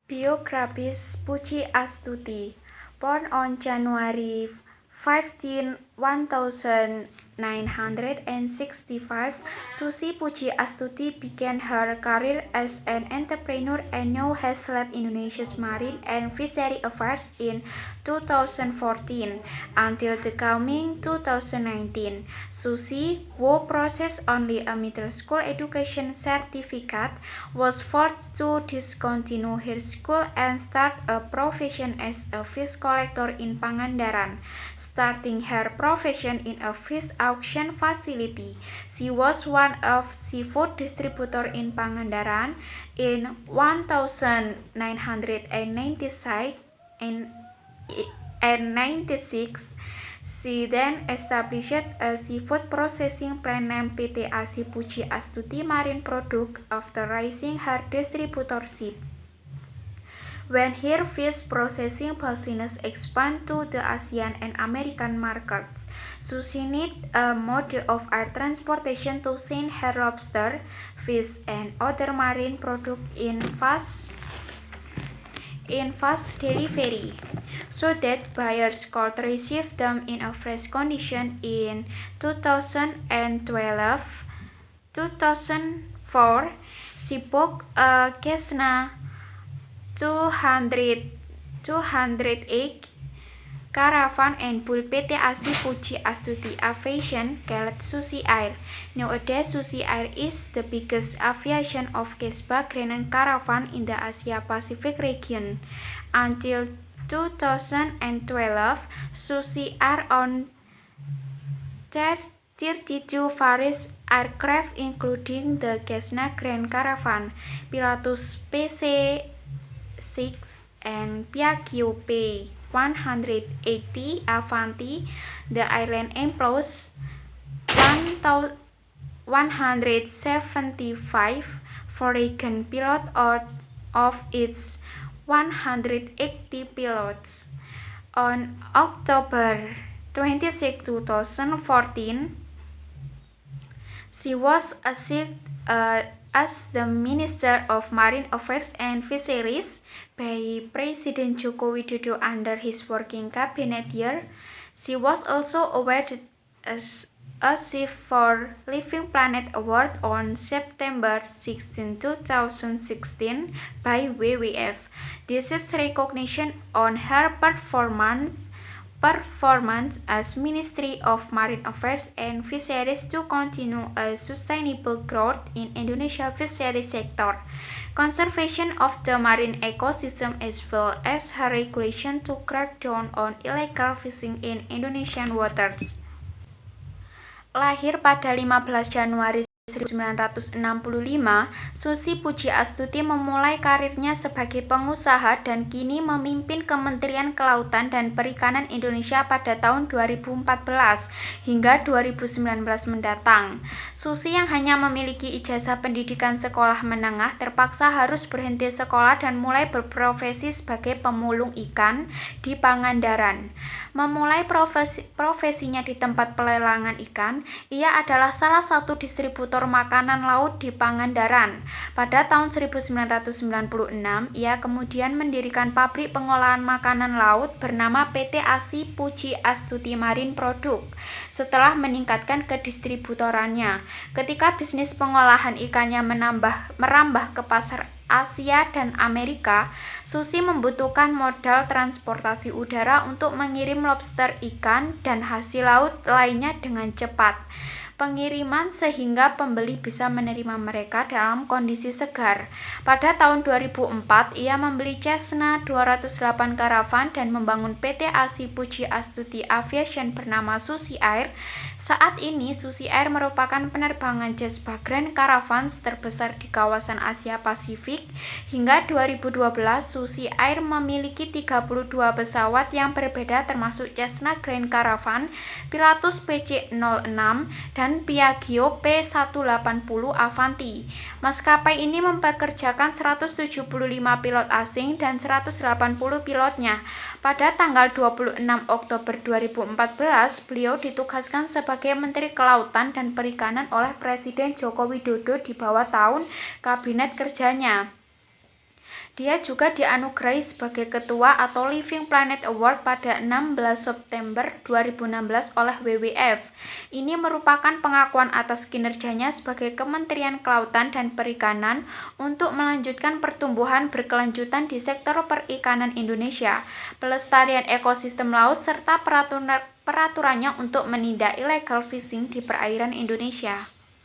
Biographies Puji Astuti. Born on January 15, 1965, Susi Puji Astuti began her career as an entrepreneur and now has led Indonesia's marine and fishery affairs in 2014 until the coming 2019. Susi, who possessed only a middle school education certificate, was forced to discontinue her school and start a profession as a fish collector in Pangandaran. Starting her profession in a fish auction facility, she was one of seafood distributor in Pangandaran. In 1996, she then established a seafood processing plant named PT ASI Puji Astuti Marine Product after raising her distributorship. When her fish processing business expanded to the Asian and American markets, Susi needed a mode of air transportation to send her lobster, fish, and other marine products in fast delivery, so that buyers could receive them in a fresh condition. In 2004, she bought a Cessna 208 Caravan and built PT ASI Puji Astuti Aviation called Susi Air. Nowadays, Susi Air is the biggest aviation of Casbah Grand Caravan in the Asia Pacific region. Until 2012, Susi Air owned 32 various aircraft including the Cessna Grand Caravan, Pilatus PC-6, and Piaggio P180 Avanti. The airline employs 175 foreign pilots out of its 180 pilots. On October 26, 2014, she was assigned as the Minister of Marine Affairs and Fisheries by President Joko Widodo under his working cabinet year. She was also awarded as a Chief for Living Planet Award on September 16, 2016 by WWF. This is recognition on her performance as Ministry of Marine Affairs and Fisheries to continue a sustainable growth in Indonesia fisheries sector, conservation of the marine ecosystem, as well as her regulation to crack down on illegal fishing in Indonesian waters. Lahir pada 15 Januari 1965, Susi Puji Astuti memulai karirnya sebagai pengusaha dan kini memimpin Kementerian Kelautan dan Perikanan Indonesia pada tahun 2014 hingga 2019 mendatang. Susi yang hanya memiliki ijazah pendidikan sekolah menengah terpaksa harus berhenti sekolah dan mulai berprofesi sebagai pemulung ikan di Pangandaran. Memulai profesinya di tempat pelelangan ikan, ia adalah salah satu distributor makanan laut di Pangandaran. Pada tahun 1996, ia kemudian mendirikan pabrik pengolahan makanan laut bernama PT ASI Puji Astuti Marine Product. Setelah meningkatkan kedistributorannya, ketika bisnis pengolahan ikannya merambah ke pasar Asia dan Amerika, Susi membutuhkan modal transportasi udara untuk mengirim lobster, ikan, dan hasil laut lainnya dengan cepat. Pengiriman sehingga pembeli bisa menerima mereka dalam kondisi segar. Pada tahun 2004, ia membeli Cessna 208 Caravan dan membangun PT ASI Puji Astuti Aviation bernama Susi Air. Saat ini, Susi Air merupakan penerbangan Casbah Grand Caravans terbesar di kawasan Asia Pasifik. Hingga 2012, Susi Air memiliki 32 pesawat yang berbeda termasuk Cessna Grand Caravan, Pilatus PC-06, dan Piaggio P180 Avanti. Maskapai ini mempekerjakan 175 pilot asing dan 180 pilotnya. Pada tanggal 26 Oktober 2014, beliau ditugaskan sebagai Menteri Kelautan dan Perikanan oleh Presiden Joko Widodo di bawah tahun kabinet kerjanya. Dia juga dianugerahi sebagai ketua atau Living Planet Award pada 16 September 2016 oleh WWF. Ini merupakan pengakuan atas kinerjanya sebagai Kementerian Kelautan dan Perikanan untuk melanjutkan pertumbuhan berkelanjutan di sektor perikanan Indonesia, pelestarian ekosistem laut, serta peraturannya untuk menindak illegal fishing di perairan Indonesia.